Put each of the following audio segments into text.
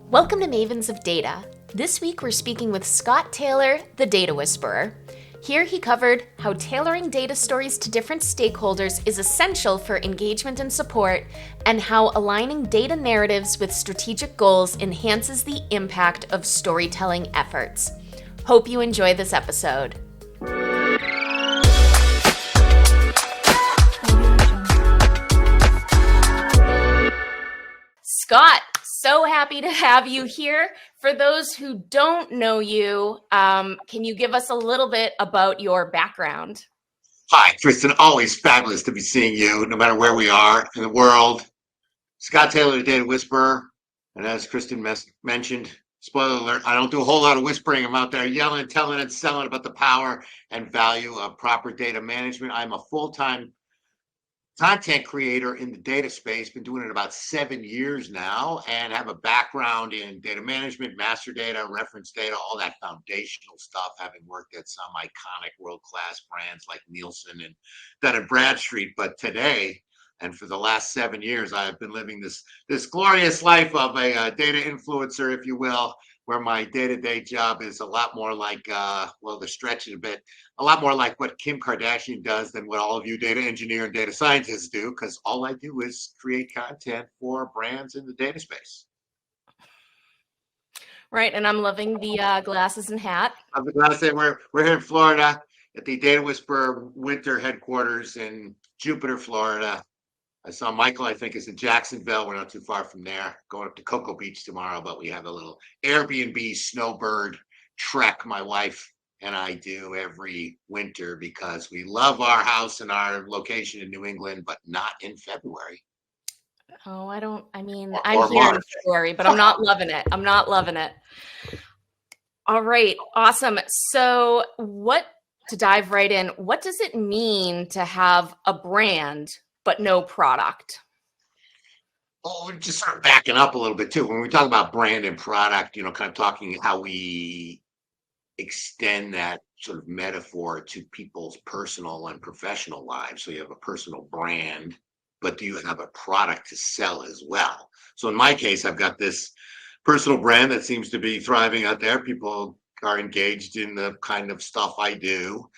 Welcome to Mavens of Data. This week we're speaking with Scott Taylor, the Data Whisperer. Here he covered how tailoring data stories to different stakeholders is essential for engagement and support, and how aligning data narratives with strategic goals enhances the impact of storytelling efforts. Hope you enjoy this episode. Scott, so happy to have you here. For those who don't know you, can you give us a little bit about your background? Hi, Kristen. Always fabulous to be seeing you, no matter where we are in the world. Scott Taylor, the Data Whisperer. And as Kristen mentioned, spoiler alert, I don't do a whole lot of whispering. I'm out there yelling, telling, and selling about the power and value of proper data management. I'm a full-time content creator in the data space, been doing it about 7 years now, and have a background in data management, master data, reference data, all that foundational stuff, having worked at some iconic world-class brands like Nielsen and Dun & Bradstreet. But today, and for the last 7 years, I've been living this glorious life of a data influencer, if you will, where my day-to-day job is a lot more like, to stretch it a bit, a lot more like what Kim Kardashian does than what all of you data engineer and data scientists do, because all I do is create content for brands in the data space. Right, and I'm loving the glasses and hat. I'm glad to say we're here in Florida at the Data Whisperer winter headquarters in Jupiter, Florida. I saw Michael, I think, is in Jacksonville. We're not too far from there. Going up to Cocoa Beach tomorrow, but we have a little Airbnb snowbird trek my wife and I do every winter because we love our house and our location in New England, but not in February. Oh, I'm here in February, but I'm not loving it. I'm not loving it. All right, awesome. So to dive right in, what does it mean to have a brand but no product? Oh, just sort of backing up a little bit too. When we talk about brand and product, kind of talking how we extend that sort of metaphor to people's personal and professional lives. So you have a personal brand, but do you have a product to sell as well? So in my case, I've got this personal brand that seems to be thriving out there. People are engaged in the kind of stuff I do.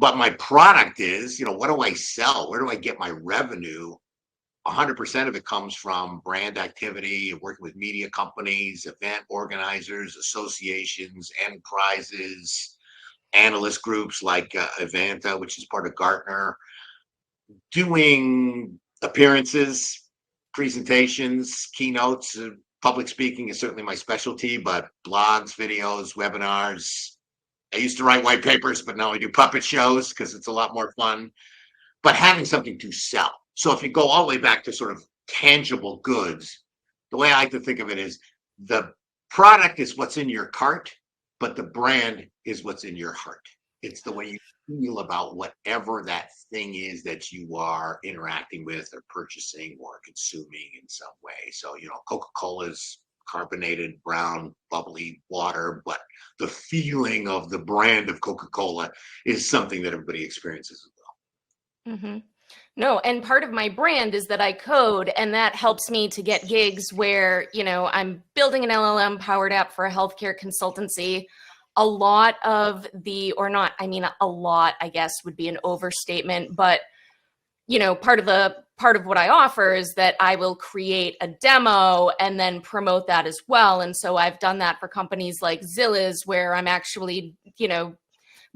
But my product is, what do I sell? Where do I get my revenue? 100% of it comes from brand activity, working with media companies, event organizers, associations, enterprises, analyst groups like Evanta, which is part of Gartner, doing appearances, presentations, keynotes. Public speaking is certainly my specialty, but blogs, videos, webinars. I used to write white papers, but now I do puppet shows because it's a lot more fun. But having something to sell. So if you go all the way back to sort of tangible goods, the way I like to think of it is the product is what's in your cart, but the brand is what's in your heart. It's the way you feel about whatever that thing is that you are interacting with or purchasing or consuming in some way. So, Coca-Cola's carbonated, brown, bubbly water, but the feeling of the brand of Coca-Cola is something that everybody experiences as well. Mm-hmm. No, and part of my brand is that I code, and that helps me to get gigs where, I'm building an LLM powered app for a healthcare consultancy. A lot, I guess would be an overstatement, but part of what I offer is that I will create a demo and then promote that as well. And so I've done that for companies like Zilliz, where I'm actually,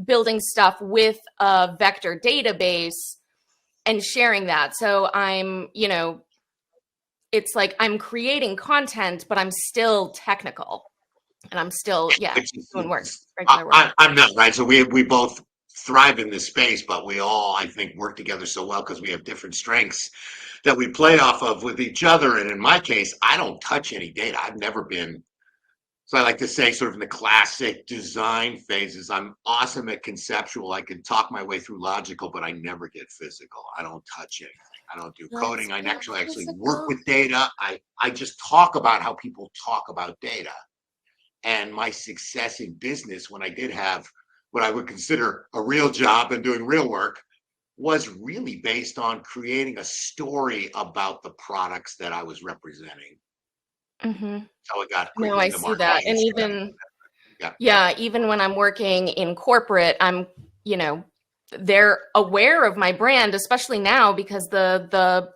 building stuff with a vector database and sharing that. So it's like I'm creating content, but I'm still technical and I'm still, doing work, regular work. I'm not, right? So we both thrive in this space, but we all, I think, work together so well because we have different strengths that we play off of with each other. And in my case, I don't touch any data. I've never been. So I like to say, sort of in the classic design phases, I'm awesome at conceptual. I can talk my way through logical, but I never get physical. I don't touch anything. I don't do coding. I actually work with data. I just talk about how people talk about data. And my success in business, when I did have what I would consider a real job and doing real work, was really based on creating a story about the products that I was representing. Mm-hmm. So it got No, quickly I into see that. And marketing. even, Yeah. yeah, even when I'm working in corporate, I'm, you know, they're aware of my brand, especially now because the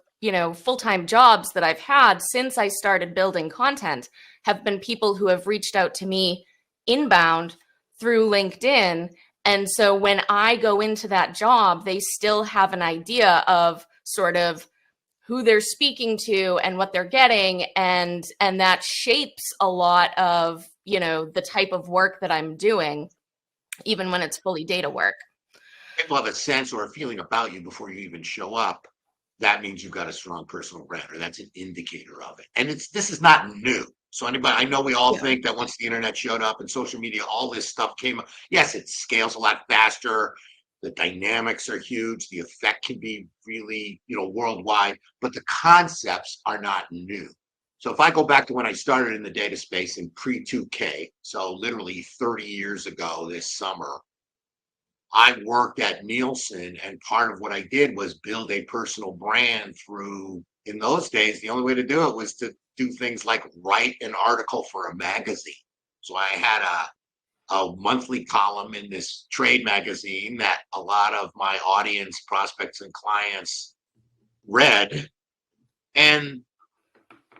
full-time jobs that I've had since I started building content have been people who have reached out to me inbound through LinkedIn. And so when I go into that job, they still have an idea of sort of who they're speaking to and what they're getting, and that shapes a lot of the type of work that I'm doing, even when it's fully data work. People have a sense or a feeling about you before you even show up. That means you've got a strong personal brand, or that's an indicator of it. And this is not new. So anybody, I know we all Yeah. think that once the internet showed up and social media, all this stuff came up. Yes, it scales a lot faster. The dynamics are huge. The effect can be really, worldwide, but the concepts are not new. So if I go back to when I started in the data space in pre 2K, so literally 30 years ago this summer, I worked at Nielsen, and part of what I did was build a personal brand through, in those days, the only way to do it was to do things like write an article for a magazine. So I had a monthly column in this trade magazine that a lot of my audience, prospects, and clients read, and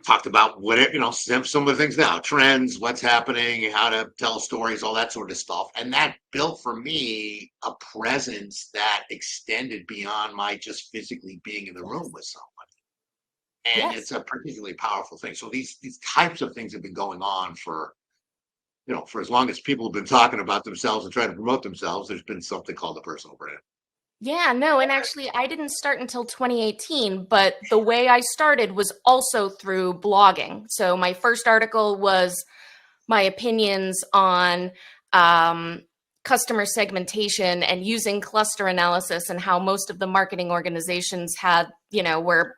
talked about whatever, some of the things now, trends, what's happening, how to tell stories, all that sort of stuff. And that built for me a presence that extended beyond my just physically being in the room with somebody. And Yes. it's a particularly powerful thing. So these types of things have been going on for, for as long as people have been talking about themselves and trying to promote themselves. There's been something called a personal brand. Yeah, no, and actually I didn't start until 2018, but the way I started was also through blogging. So my first article was my opinions on um, customer segmentation and using cluster analysis, and how most of the marketing organizations were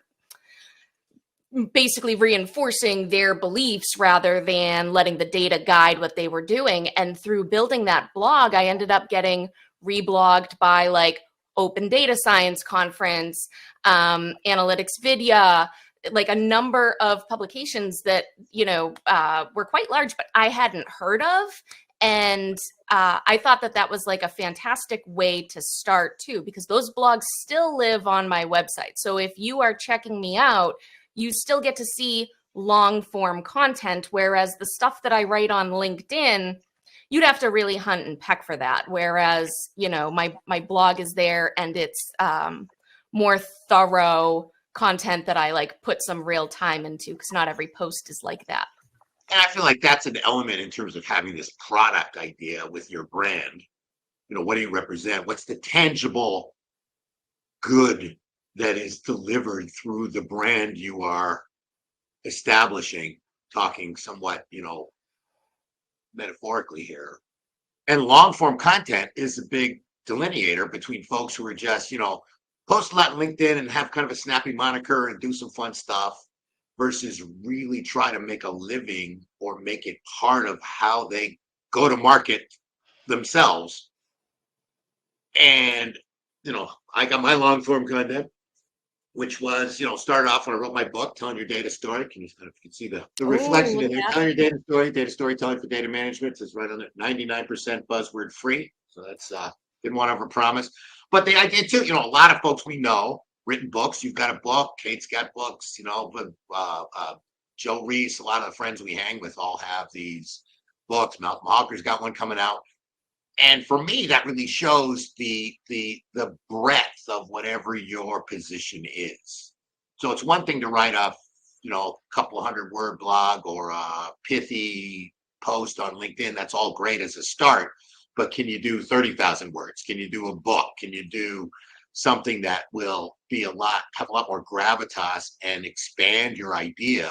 basically reinforcing their beliefs rather than letting the data guide what they were doing. And through building that blog, I ended up getting reblogged by like Open Data Science Conference, Analytics Vidya, like a number of publications that were quite large, but I hadn't heard of. And I thought that that was like a fantastic way to start too, because those blogs still live on my website. So if you are checking me out, you still get to see long form content, whereas the stuff that I write on LinkedIn, you'd have to really hunt and peck for that. Whereas, my blog is there, and it's more thorough content that I like put some real time into, because not every post is like that. And I feel like that's an element in terms of having this product idea with your brand. What do you represent? What's the tangible good that is delivered through the brand you are establishing, talking somewhat, metaphorically here. And long form content is a big delineator between folks who are just, post a lot on LinkedIn and have kind of a snappy moniker and do some fun stuff, versus really try to make a living or make it part of how they go to market themselves. And, I got my long form content, which was, started off when I wrote my book, Telling Your Data Story. Can you, if you can see the reflection Oh, in there, Telling Your Data Storytelling for Data Management is right on it, 99% buzzword free. So that's, didn't want to overpromise. But the idea too, a lot of folks we know, written books, you've got a book, Kate's got books, but Joe Reese, a lot of the friends we hang with all have these books. Malcolm Hawker's got one coming out. And for me, that really shows the breadth of whatever your position is. So it's one thing to write a couple 100-word blog or a pithy post on LinkedIn. That's all great as a start. But can you do 30,000 words? Can you do a book? Can you do something that will have a lot more gravitas and expand your idea,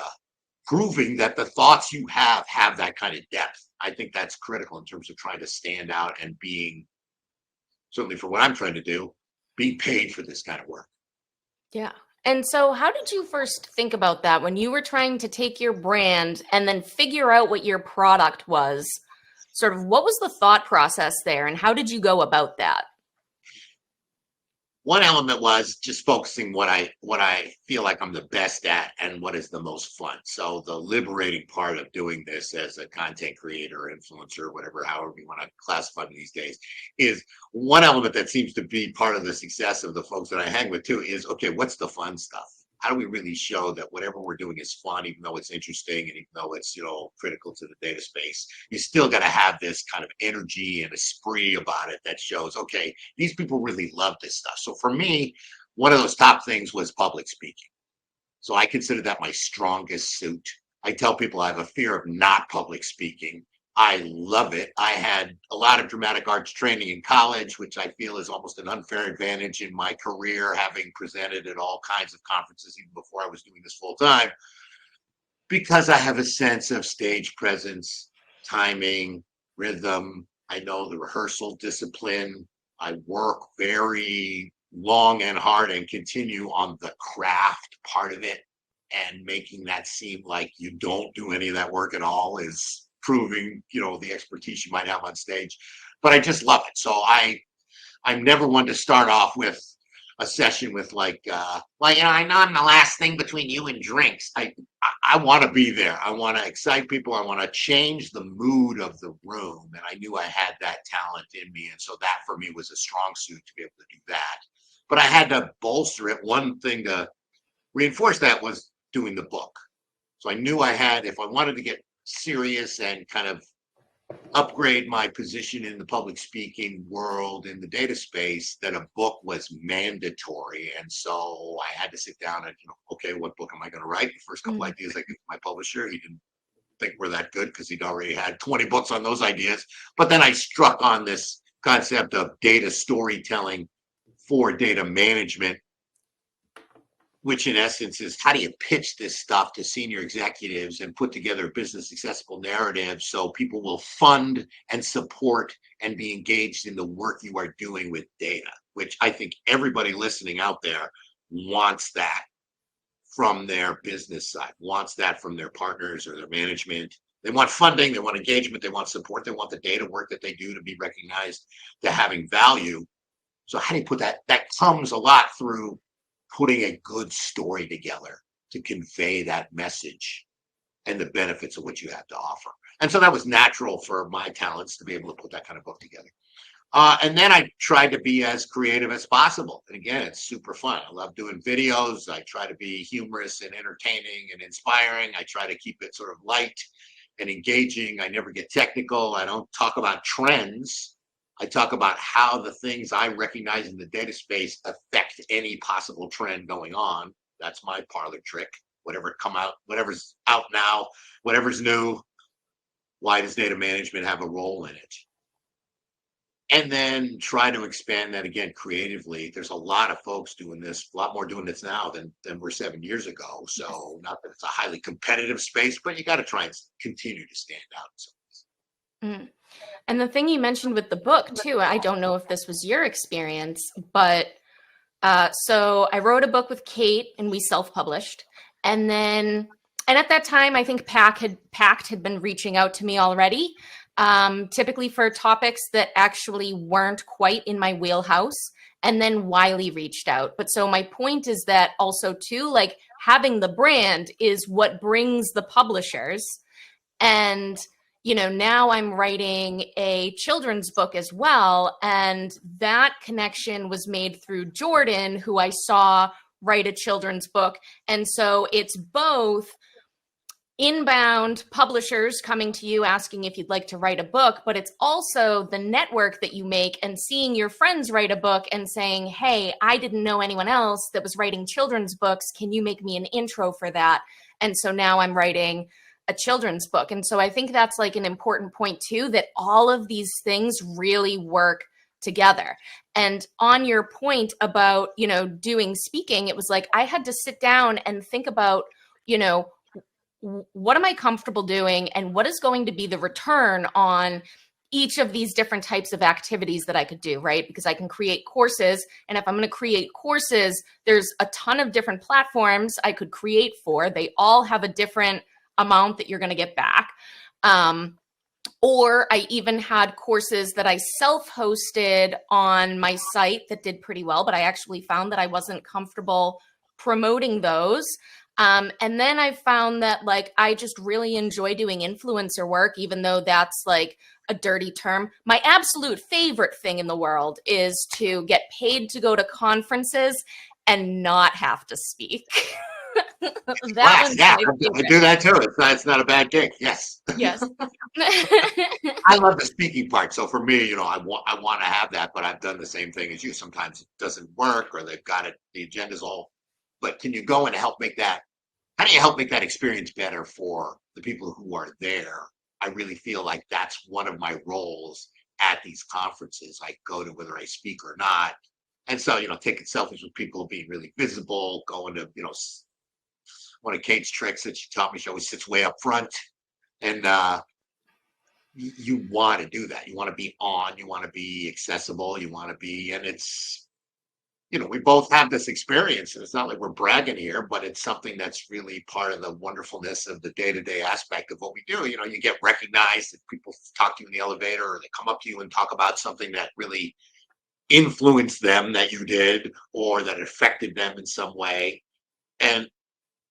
proving that the thoughts you have that kind of depth? I think that's critical in terms of trying to stand out and being, certainly for what I'm trying to do, being paid for this kind of work. yeah. And so how did you first think about that when you were trying to take your brand and then figure out what your product was? Sort of what was the thought process there, and how did you go about that? one element was just focusing what I feel like I'm the best at and what is the most fun. So the liberating part of doing this as a content creator, influencer, whatever, however you want to classify me these days, is one element that seems to be part of the success of the folks that I hang with too is, okay, what's the fun stuff? How do we really show that whatever we're doing is fun, even though it's interesting and even though it's, critical to the data space? You still got to have this kind of energy and esprit about it that shows, okay, these people really love this stuff. So for me, one of those top things was public speaking. So I consider that my strongest suit. I tell people I have a fear of not public speaking. I love it. I had a lot of dramatic arts training in college, which I feel is almost an unfair advantage in my career, having presented at all kinds of conferences even before I was doing this full time, because I have a sense of stage presence, timing, rhythm. I know the rehearsal discipline. I work very long and hard and continue on the craft part of it. And making that seem like you don't do any of that work at all is proving, the expertise you might have on stage. But I just love it. So I'm never one to start off with a session with I know I'm the last thing between you and drinks. I want to be there. I want to excite people. I want to change the mood of the room. And I knew I had that talent in me. And so that for me was a strong suit to be able to do that. But I had to bolster it. One thing to reinforce that was doing the book. So I knew I had, if I wanted to get serious and kind of upgrade my position in the public speaking world in the data space, that a book was mandatory. And so I had to sit down and, okay, what book am I going to write? The first couple ideas I gave to my publisher, he didn't think we're that good because he'd already had 20 books on those ideas. But then I struck on this concept of data storytelling for data management, which in essence is, how do you pitch this stuff to senior executives and put together a business accessible narrative so people will fund and support and be engaged in the work you are doing with data, which I think everybody listening out there wants that from their business side, wants that from their partners or their management. They want funding, they want engagement, they want support, they want the data work that they do to be recognized, to having value. So how do you put that? That comes a lot through putting a good story together to convey that message and the benefits of what you have to offer. And so that was natural for my talents to be able to put that kind of book together. And then I tried to be as creative as possible. And again, it's super fun. I love doing videos. I try to be humorous and entertaining and inspiring. I try to keep it sort of light and engaging. I never get technical. I don't talk about trends. I talk about how the things I recognize in the data space affect any possible trend going on. That's my parlor trick. Whatever's out now, whatever's new, why does data management have a role in it? And then try to expand that again creatively. There's a lot of folks doing this, a lot more doing this now than were 7 years ago. So not that it's a highly competitive space, but you got to try and continue to stand out. Mm. And the thing you mentioned with the book too, I don't know if this was your experience, but so I wrote a book with Kate and we self-published. And at that time, I think Pact had been reaching out to me already, typically for topics that actually weren't quite in my wheelhouse. And then Wiley reached out. But so my point is that also too, like having the brand is what brings the publishers. And now I'm writing a children's book as well. And that connection was made through Jordan, who I saw write a children's book. And so it's both inbound publishers coming to you asking if you'd like to write a book, but it's also the network that you make and seeing your friends write a book and saying, hey, I didn't know anyone else that was writing children's books. Can you make me an intro for that? And so now I'm writing a children's book. And so I think that's like an important point too, that all of these things really work together. And on your point about, doing speaking, it was like, I had to sit down and think about, what am I comfortable doing and what is going to be the return on each of these different types of activities that I could do, right? Because I can create courses. And if I'm going to create courses, there's a ton of different platforms I could create for. They all have a different amount that you're going to get back. Or I even had courses that I self-hosted on my site that did pretty well, but I actually found that I wasn't comfortable promoting those. And then I found that like I just really enjoy doing influencer work, even though that's like a dirty term. My absolute favorite thing in the world is to get paid to go to conferences and not have to speak. That Class, one's yeah, my I favorite. do that too. It's not a bad gig. Yes. Yes. I love the speaking part. So for me, I want to have that, but I've done the same thing as you. Sometimes it doesn't work or they've got it, the agenda's all, but can you go and help make that, how do you help make that experience better for the people who are there? I really feel like that's one of my roles at these conferences I go to, whether I speak or not. And so, taking selfies with people, being really visible, going to, one of Kate's tricks that she taught me, she always sits way up front. And you want to do that. You want to be on, you want to be accessible, you want to be, and we both have this experience. And it's not like we're bragging here, but it's something that's really part of the wonderfulness of the day-to-day aspect of what we do. You get recognized, if people talk to you in the elevator or they come up to you and talk about something that really influenced them that you did or that affected them in some way. And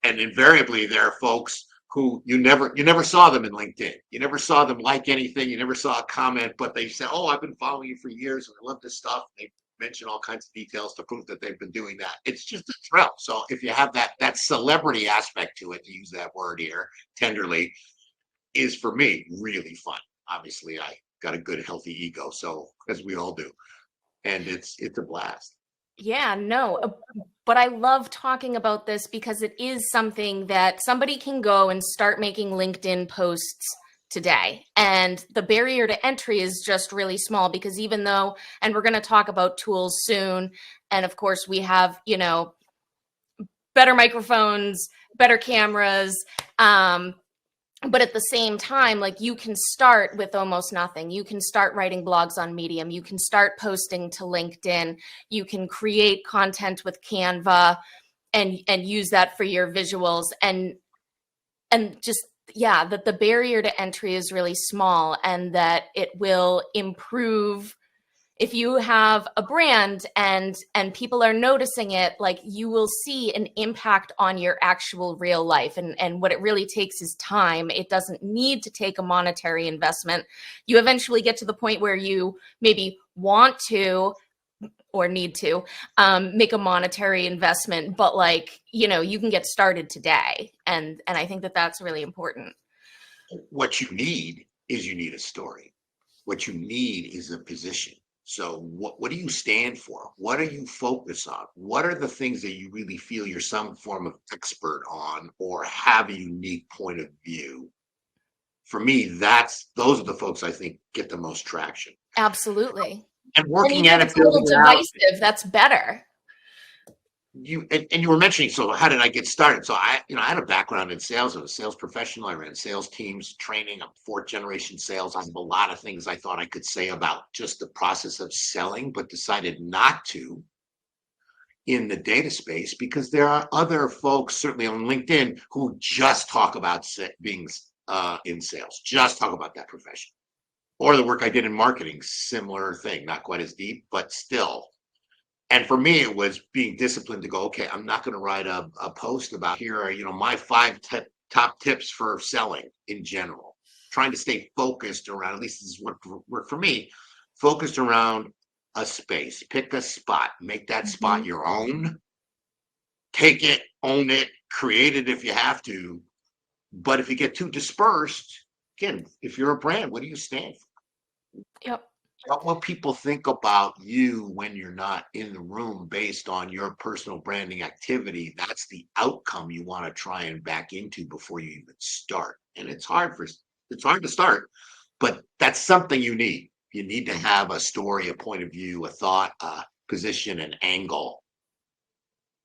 invariably there are folks who you never saw them in LinkedIn. You never saw them like anything. You never saw a comment, but they said, "Oh, I've been following you for years and I love this stuff." They mention all kinds of details to prove that they've been doing that. It's just a thrill. So if you have that celebrity aspect to it, to use that word here tenderly, is for me really fun. Obviously, I got a good healthy ego, so as we all do, and it's a blast. Yeah, no, but I love talking about this because it is something that somebody can go and start making LinkedIn posts today. And the barrier to entry is just really small because even though, and we're going to talk about tools soon, and of course we have, better microphones, better cameras, but at the same time, like you can start with almost nothing. You can start writing blogs on Medium. You can start posting to LinkedIn. You can create content with Canva and use that for your visuals and just, yeah, that the barrier to entry is really small and that it will improve if you have a brand and people are noticing it. Like you will see an impact on your actual real life, and what it really takes is time. It doesn't need to take a monetary investment. You eventually get to the point where you maybe want to or need to make a monetary investment, but like you can get started today, and I think that that's really important. What you need a story. What you need is a position. So what do you stand for? What are you focused on? What are the things that you really feel you're some form of expert on or have a unique point of view? For me, those are the folks I think get the most traction. Absolutely. And And working even at if it, it's a little building it out. divisive, that's better. And you were mentioning, so how did I get started? So I had a background in sales. I was a sales professional. I ran sales teams, training. I'm fourth generation sales. I have a lot of things I thought I could say about just the process of selling, but decided not to in the data space because there are other folks, certainly on LinkedIn, who just talk about being in sales, just talk about that profession. Or the work I did in marketing, similar thing, not quite as deep, but still. And for me, it was being disciplined to go, okay, I'm not going to write a post about here are, my top tips for selling in general. Trying to stay focused around, at least this is what worked for me, focused around a space. Pick a spot, make that spot your own, take it, own it, create it if you have to. But if you get too dispersed, again, if you're a brand, what do you stand for? Yep. What will people think about you when you're not in the room based on your personal branding activity? That's the outcome you want to try and back into before you even start. And it's hard to start, but that's something you need. You need to have a story, a point of view, a thought, a position, an angle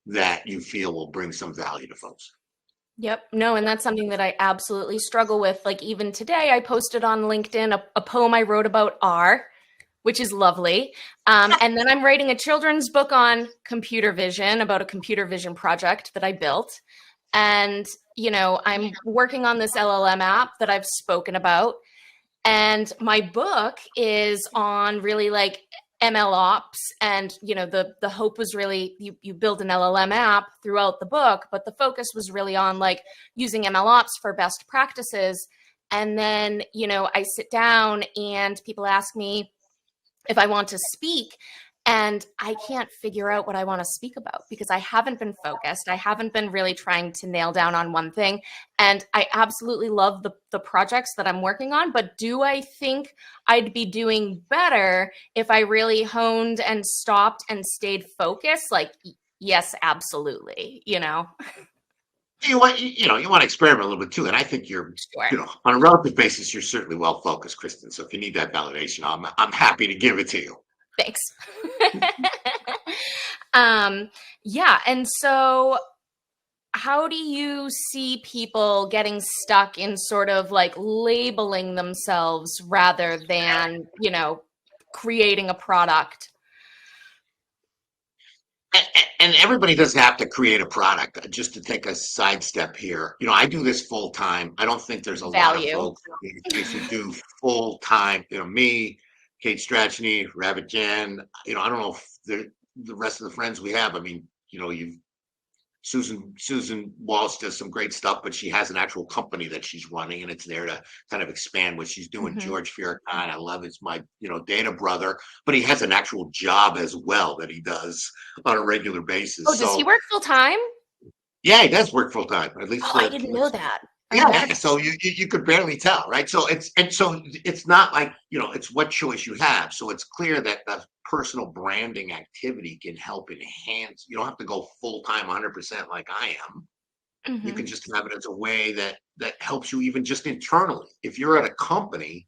that you feel will bring some value to folks. Yep. No, and that's something that I absolutely struggle with. Like even today, I posted on LinkedIn a poem I wrote about R, which is lovely. And then I'm writing a children's book on computer vision about a computer vision project that I built. And, I'm working on this LLM app that I've spoken about. And my book is on really like ML ops, and the hope was really you build an LLM app throughout the book, but the focus was really on like using ML ops for best practices. And then I sit down and people ask me if I want to speak, and I can't figure out what I want to speak about because I haven't been focused. I haven't been really trying to nail down on one thing. And I absolutely love the projects that I'm working on. But do I think I'd be doing better if I really honed and stopped and stayed focused? Like, yes, absolutely. You want to experiment a little bit too, and I think you're Sure. on a relative basis, you're certainly well focused, Kristen. So if you need that validation, I'm happy to give it to you. Thanks. Yeah. And so how do you see people getting stuck in sort of like labeling themselves rather than, creating a product? And everybody doesn't have to create a product. Just to take a sidestep here, I do this full time. I don't think there's a lot of Value. folks who do full time. Me, Kate Strachny, Rabbit Jen. I don't know if the rest of the friends we have. I mean, you've Susan Walsh does some great stuff, but she has an actual company that she's running, and it's there to kind of expand what she's doing. Mm-hmm. George Farrakhan, I love, is my data brother, but he has an actual job as well that he does on a regular basis. Oh, does he So work full time? yeah, he does work full time. At least Oh, I didn't know that. yeah. So you could barely tell, right? So it's not like it's what choice you have. So it's clear that the personal branding activity can help enhance. You don't have to go full time 100% like I am. You Mm-hmm. can just have it as a way that helps you even just internally. If you're at a company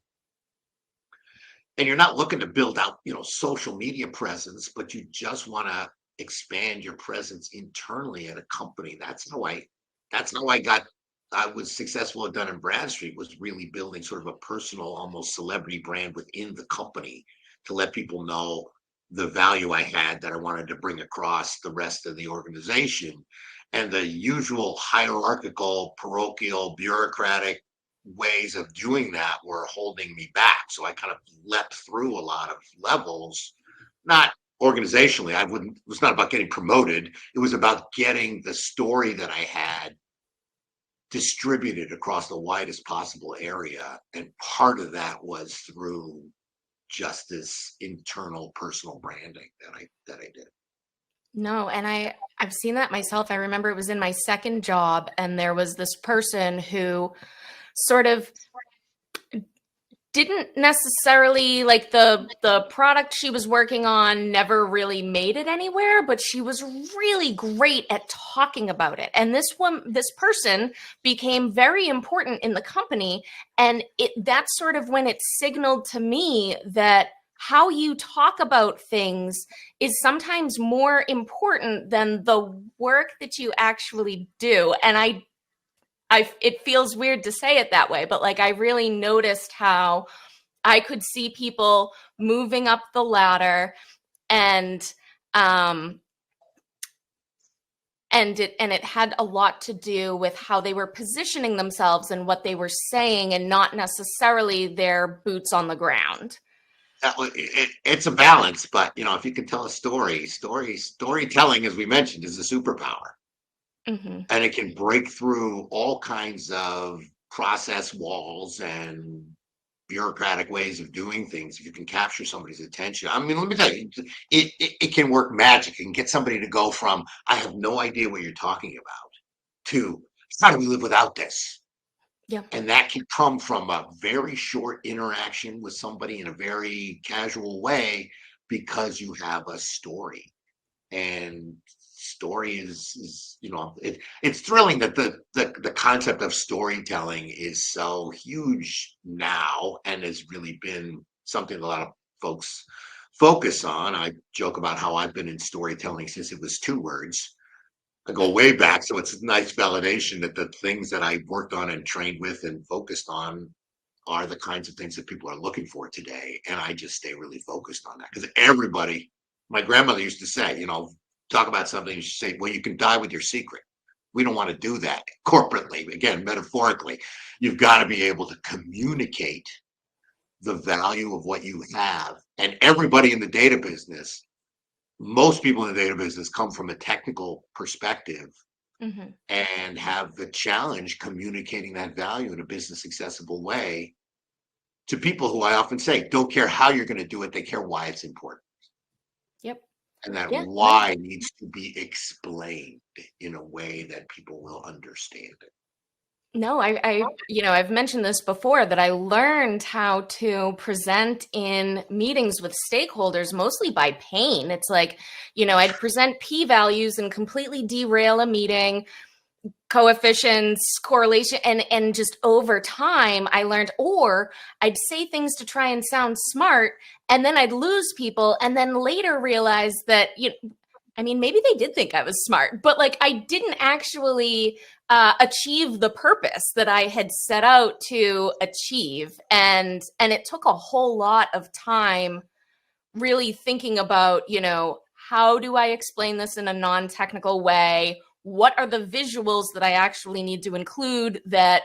and you're not looking to build out social media presence, but you just want to expand your presence internally at a company, I was successful at Dun& Bradstreet, was really building sort of a personal, almost celebrity brand within the company to let people know the value I had that I wanted to bring across the rest of the organization. And the usual hierarchical, parochial, bureaucratic ways of doing that were holding me back. So I kind of leapt through a lot of levels, not organizationally. It was not about getting promoted. It was about getting the story that I had distributed across the widest possible area. And part of that was through just this internal personal branding that I did. No, and I've seen that myself. I remember it was in my second job, and there was this person who sort of didn't necessarily like the product she was working on never really made it anywhere, but she was really great at talking about it. And this person became very important in the company, and that's sort of when it signaled to me that how you talk about things is sometimes more important than the work that you actually do. And it feels weird to say it that way, but like I really noticed how I could see people moving up the ladder, and it had a lot to do with how they were positioning themselves and what they were saying, and not necessarily their boots on the ground. It's a balance, but if you can tell a storytelling, as we mentioned, is a superpower. Mm-hmm. And it can break through all kinds of process walls and bureaucratic ways of doing things. If you can capture somebody's attention, I mean, let me tell you, it can work magic. It can get somebody to go from "I have no idea what you're talking about" to "How do we live without this?" Yeah. And that can come from a very short interaction with somebody in a very casual way, because you have a story. And story is it's thrilling that the concept of storytelling is so huge now, and has really been something a lot of folks focus on. I joke about how I've been in storytelling since it was 2 words. I go way back, so it's a nice validation that the things that I worked on and trained with and focused on are the kinds of things that people are looking for today. And I just stay really focused on that, because my grandmother used to say, talk about something, you should say, well, you can die with your secret. We don't want to do that corporately. Again, metaphorically, you've got to be able to communicate the value of what you have. And everybody in the data business, most people in the data business come from a technical perspective and have the challenge communicating that value in a business accessible way to people who I often say don't care how you're going to do it, they care why it's important. Yep. And that Yeah. why needs to be explained in a way that people will understand it. No, I've mentioned this before that I learned how to present in meetings with stakeholders mostly by pain. It's like, I'd present p-values and completely derail a meeting, coefficients, correlation, and just over time I learned, or I'd say things to try and sound smart, and then I'd lose people, and then later realize that, maybe they did think I was smart, but like I didn't actually achieve the purpose that I had set out to achieve, and it took a whole lot of time really thinking about, how do I explain this in a non-technical way? What are the visuals that I actually need to include that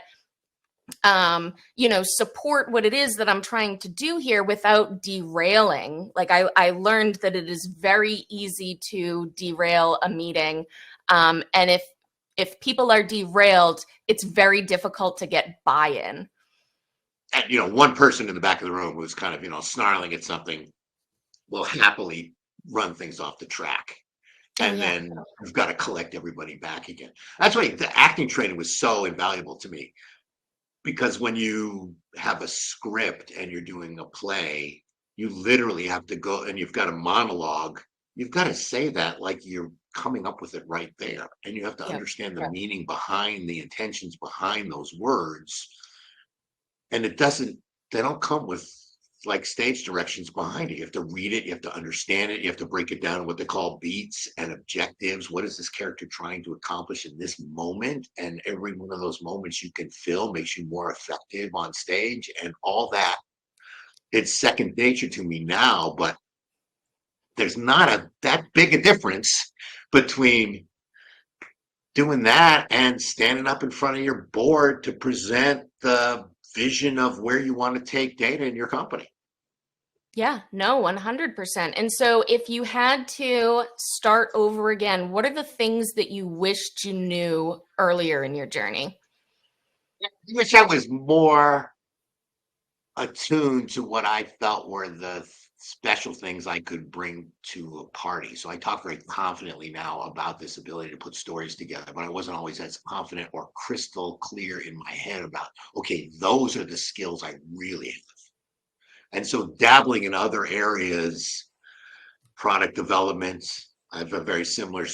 support what it is that I'm trying to do here without derailing. Like I learned that it is very easy to derail a meeting. And if people are derailed, it's very difficult to get buy-in. And, one person in the back of the room who's kind of, snarling at something will happily run things off the track. And then you've got to collect everybody back again. That's why the acting training was so invaluable to me. Because when you have a script and you're doing a play, you literally have to go and you've got a monologue. You've got to say that like you're coming up with it right there. And you have to understand the meaning behind the intentions behind those words. And they don't come with like stage directions behind it. You have to read it, you have to understand it, you have to break it down what they call beats and objectives. What is this character trying to accomplish in this moment? And every one of those moments you can fill makes you more effective on stage and all that. It's second nature to me now, but there's not that big a difference between doing that and standing up in front of your board to present the vision of where you want to take data in your company. Yeah, no, 100%. And so if you had to start over again, what are the things that you wished you knew earlier in your journey? I wish I was more attuned to what I felt were the special things I could bring to a party. So I talk very confidently now about this ability to put stories together, but I wasn't always as confident or crystal clear in my head about, okay, those are the skills I really have. And so dabbling in other areas, product development, I have a very similar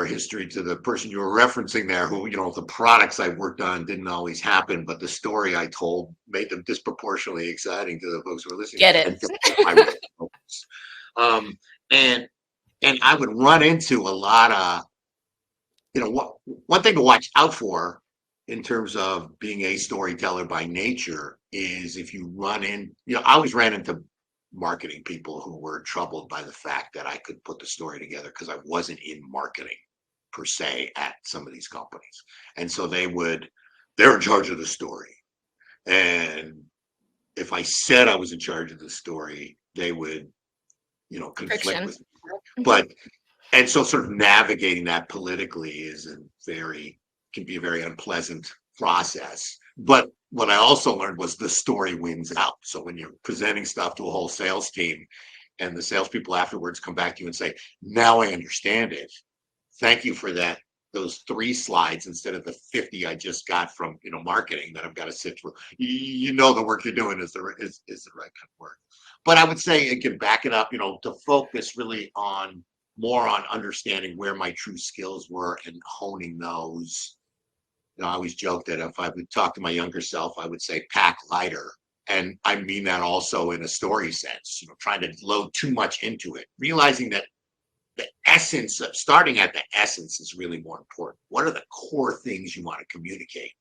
history to the person you were referencing there, who, the products I worked on didn't always happen, but the story I told made them disproportionately exciting to the folks who were listening. Get it. And I would run into a lot of, one thing to watch out for in terms of being a storyteller by nature is if you I always ran into marketing people who were troubled by the fact that I could put the story together because I wasn't in marketing per se at some of these companies. And so they're in charge of the story. And if I said I was in charge of the story, they would, conflict with me. And so sort of navigating that politically can be a very unpleasant process. But what I also learned was the story wins out. So when you're presenting stuff to a whole sales team and the salespeople afterwards come back to you and say, now I understand it. Thank you for those 3 slides instead of the 50 I just got from, marketing that I've got to sit through. The work you're doing is the right kind of work. But I would say, again, back it up, to focus really more on understanding where my true skills were and honing those. I always joke that if I would talk to my younger self, I would say pack lighter. And I mean that also in a story sense, trying to load too much into it, realizing that the essence of starting at the essence is really more important. What are the core things you want to communicate?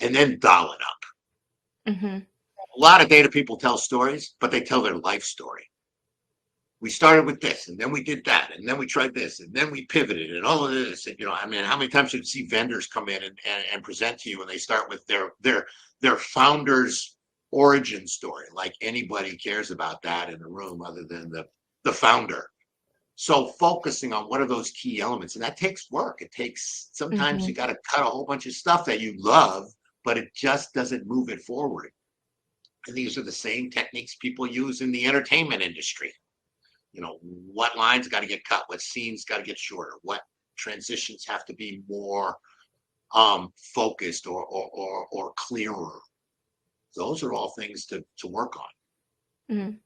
And then dial it up. Mm-hmm. A lot of data people tell stories, but they tell their life story. We started with this, and then we did that, and then we tried this, and then we pivoted, and all of this. And, how many times should you see vendors come in and present to you, and they start with their founder's origin story, like anybody cares about that in the room other than the founder. So focusing on what are those key elements, and that takes work. It takes, sometimes you got to cut a whole bunch of stuff that you love, but it just doesn't move it forward. And these are the same techniques people use in the entertainment industry. What lines got to get cut, what scenes got to get shorter, what transitions have to be more focused or clearer. Those are all things to work on. Mm-hmm.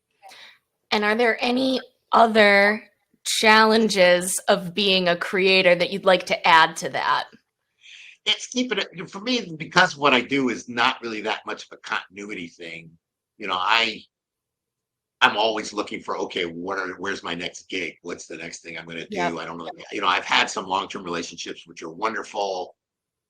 And are there any other challenges of being a creator that you'd like to add to that? It's keeping it, for me, because what I do is not really that much of a continuity thing. I'm always looking for, okay, where's my next gig? What's the next thing I'm going to do? Yep. I don't know. I've had some long-term relationships, which are wonderful.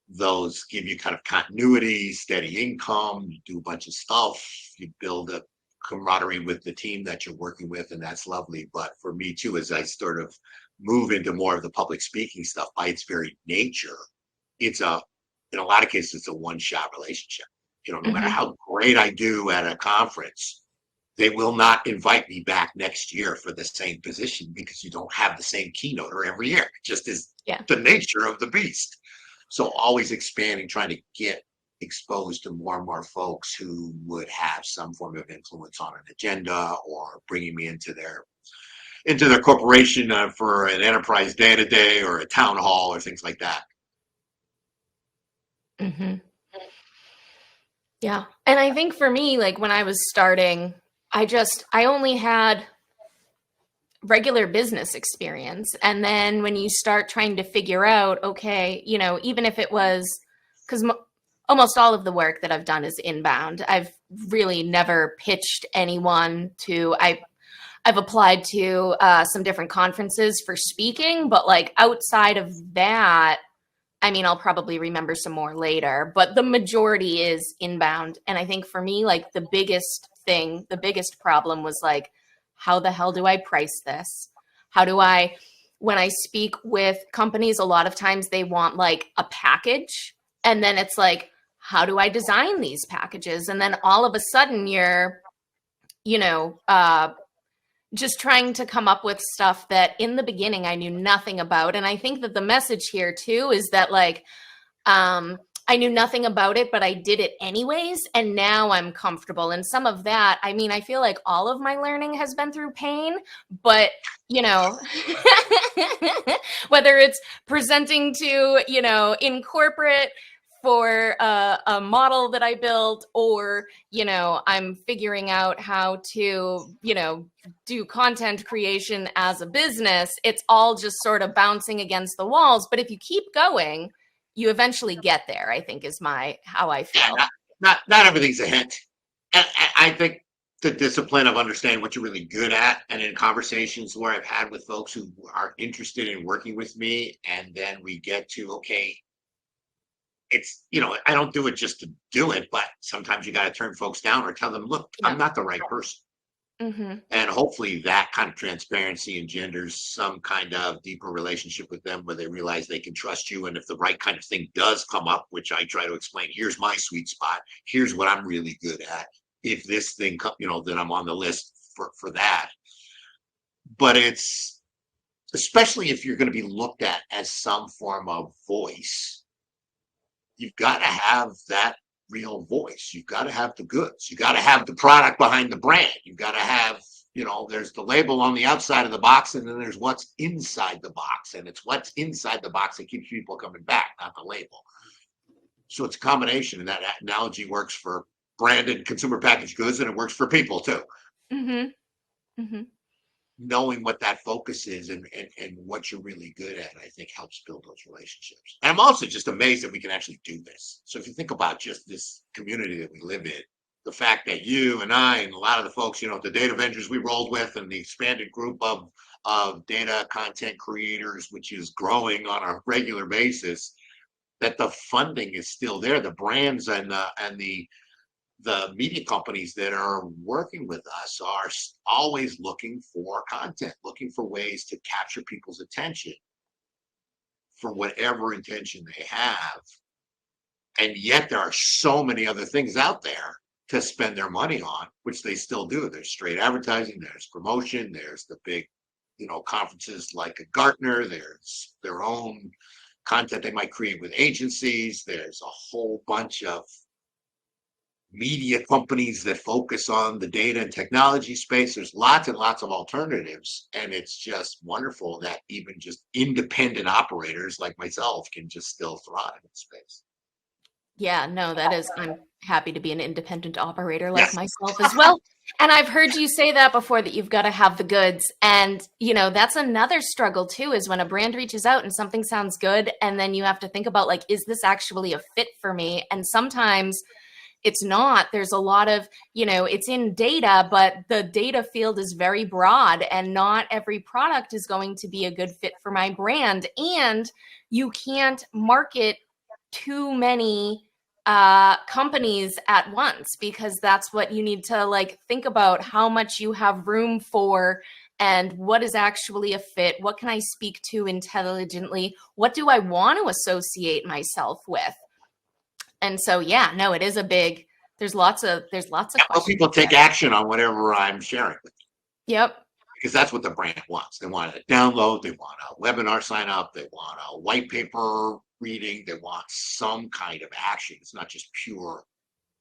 Those give you kind of continuity, steady income. You do a bunch of stuff. You build a camaraderie with the team that you're working with, and that's lovely. But for me too, as I sort of move into more of the public speaking stuff, by its very nature, in a lot of cases, it's a one-shot relationship. No matter how great I do at a conference, they will not invite me back next year for the same position because you don't have the same keynoter every year. It just is the nature of the beast. So always expanding, trying to get exposed to more and more folks who would have some form of influence on an agenda, or bringing me into their corporation for an enterprise day-to-day or a town hall or things like that. Yeah. And I think for me, like when I was starting, I only had regular business experience. And then when you start trying to figure out, okay, even if it was, because almost all of the work that I've done is inbound. I've really never pitched anyone I've applied to some different conferences for speaking, but like outside of that, I'll probably remember some more later, but the majority is inbound. And I think for me, like the biggest problem was like, how the hell do I price this? When I speak with companies, a lot of times they want like a package. And then it's like, how do I design these packages? And then all of a sudden you're, just trying to come up with stuff that in the beginning I knew nothing about. And I think that the message here too is that like, I knew nothing about it, but I did it anyways. And now I'm comfortable. And some of that, I feel like all of my learning has been through pain, but whether it's presenting to, in corporate for a model that I built, or, I'm figuring out how to, do content creation as a business, it's all just sort of bouncing against the walls. But if you keep going, you eventually get there, I think is how I feel. Yeah, not everything's a hint. And I think the discipline of understanding what you're really good at, and in conversations where I've had with folks who are interested in working with me, and then we get to, okay, it's, I don't do it just to do it, but sometimes you got to turn folks down or tell them, look, I'm not the right person. And hopefully that kind of transparency engenders some kind of deeper relationship with them where they realize they can trust you. And if the right kind of thing does come up, which I try to explain, here's my sweet spot, here's what I'm really good at. If this thing, then I'm on the list for that. But it's, especially if you're going to be looked at as some form of voice, you've got to have that real voice. You've got to have the goods. You got to have the product behind the brand. You've got to have, there's the label on the outside of the box, and then there's what's inside the box. And it's what's inside the box that keeps people coming back, not the label. So it's a combination, and that analogy works for branded consumer packaged goods, and it works for people too. Knowing what that focus is and what you're really good at, I think helps build those relationships. And I'm also just amazed that we can actually do this. So if you think about just this community that we live in, the fact that you and I and a lot of the folks, the data vendors we rolled with, and the expanded group of data content creators, which is growing on a regular basis, that the funding is still there. The brands and the media companies that are working with us are always looking for content, looking for ways to capture people's attention for whatever intention they have. And yet there are so many other things out there to spend their money on, which they still do. There's straight advertising, there's promotion, there's the big, conferences like a Gartner, there's their own content they might create with agencies. There's a whole bunch of media companies that focus on the data and technology space. There's lots and lots of alternatives. And it's just wonderful that even just independent operators like myself can just still thrive in space. Yeah, no, I'm happy to be an independent operator like Yes. myself as well. And I've heard you say that before, that you've got to have the goods. And, that's another struggle too, is when a brand reaches out and something sounds good, and then you have to think about, like, is this actually a fit for me? And sometimes it's not. There's a lot of, it's in data, but the data field is very broad, and not every product is going to be a good fit for my brand. And you can't market too many companies at once, because that's what you need to, like, think about, how much you have room for, and what is actually a fit. What can I speak to intelligently? What do I want to associate myself with? And so, yeah, no, it is a big, there's lots of questions. People take action on whatever I'm sharing with them. Yep. Because that's what the brand wants. They want a download, they want a webinar sign up, they want a white paper reading, they want some kind of action. It's not just pure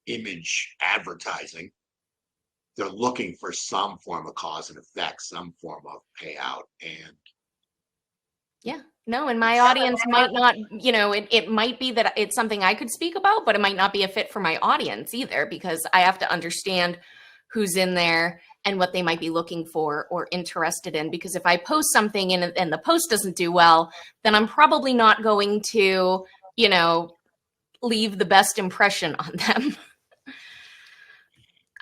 image advertising. They're looking for some form of cause and effect, some form of payout. And yeah, no, and my audience might not, it might be that it's something I could speak about, but it might not be a fit for my audience either, because I have to understand who's in there and what they might be looking for or interested in. Because if I post something and the post doesn't do well, then I'm probably not going to, leave the best impression on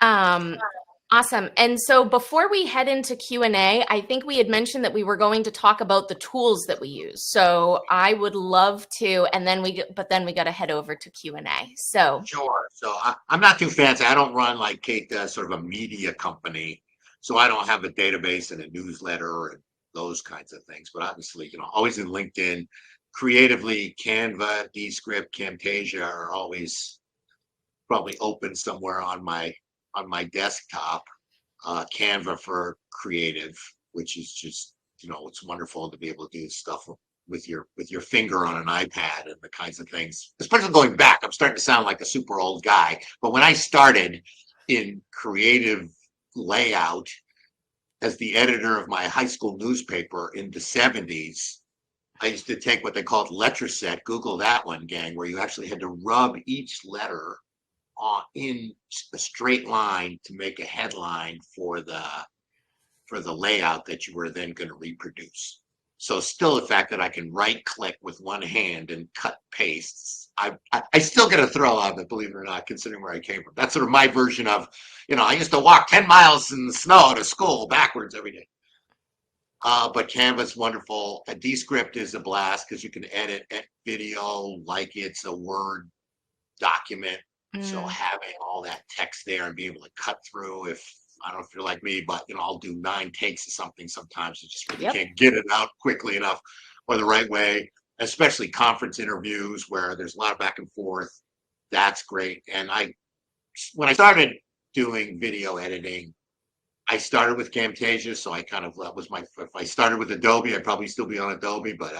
them. Awesome. And so before we head into Q&A, I think we had mentioned that we were going to talk about the tools that we use. So I would love to, and then we got to head over to Q&A. So sure. So I'm not too fancy. I don't run, like Kate does, sort of a media company. So I don't have a database and a newsletter and those kinds of things. But obviously, always in LinkedIn, creatively, Canva, Descript, Camtasia are always probably open somewhere on my desktop. Canva for creative, which is just, it's wonderful to be able to do stuff with your finger on an iPad and the kinds of things. Especially going back, I'm starting to sound like a super old guy, but when I started in creative layout as the editor of my high school newspaper in the 70s, I used to take what they called letter set. Google that one, gang, where you actually had to rub each letter in a straight line to make a headline for the layout that you were then going to reproduce. So still the fact that I can right click with one hand and cut pastes, I still get a thrill out of it, believe it or not, considering where I came from. That's sort of my version of, I used to walk 10 miles in the snow to school backwards every day. But Canva's wonderful. A Descript is a blast because you can edit video like it's a Word document. So having all that text there and being able to cut through, I don't know if you're like me, but I'll do 9 takes of something sometimes. You just really can't get it out quickly enough or the right way, especially conference interviews where there's a lot of back and forth. That's great. And when I started doing video editing, I started with Camtasia. So that was if I started with Adobe, I'd probably still be on Adobe, but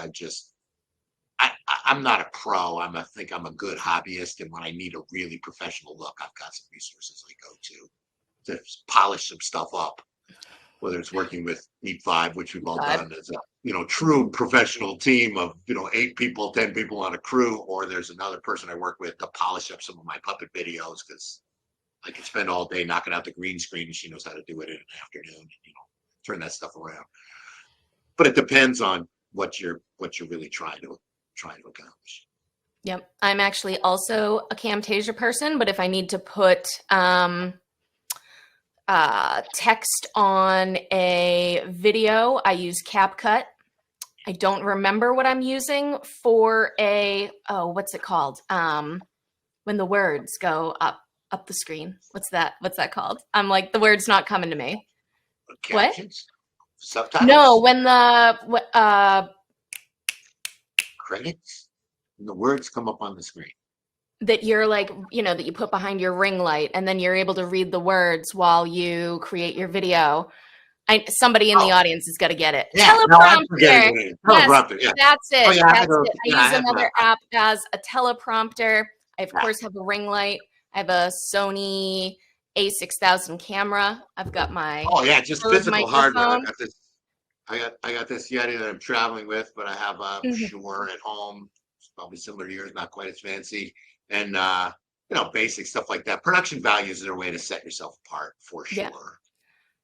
I'm not a pro. I think I'm a good hobbyist, and when I need a really professional look, I've got some resources I go to polish some stuff up. Whether it's working with Neat 5, which we've all done as a true professional team of 8 people, 10 people on a crew, or there's another person I work with to polish up some of my puppet videos because I can spend all day knocking out the green screen, and she knows how to do it in an afternoon. And, turn that stuff around. But it depends on what you're really trying to accomplish. Yep. I'm actually also a Camtasia person, but if I need to put text on a video, I use CapCut. I don't remember what I'm using for what's it called? When the words go up the screen. What's that called? I'm like, the word's not coming to me. Captions? What? Subtitles? No, when the credits, and the words come up on the screen. that you're like, that you put behind your ring light and then you're able to read the words while you create your video. Somebody in the Oh, audience is going to get it. yeah. No, I'm forgetting Teleprompter. the name. Yes, Teleprompter. Yeah. that's Oh, it. yeah. I have That's those. it. I Yeah, I use have another that. app as a teleprompter. I, of Yeah. course, have a ring light. I have a Sony A6000 camera. I've got my Oh, yeah. Just Rode physical hardware. microphone. I got this Yeti that I'm traveling with, but I have a Mhm. Shure at home. It's probably similar to yours, not quite as fancy. And basic stuff like that. Production values are a way to set yourself apart for Yeah. sure.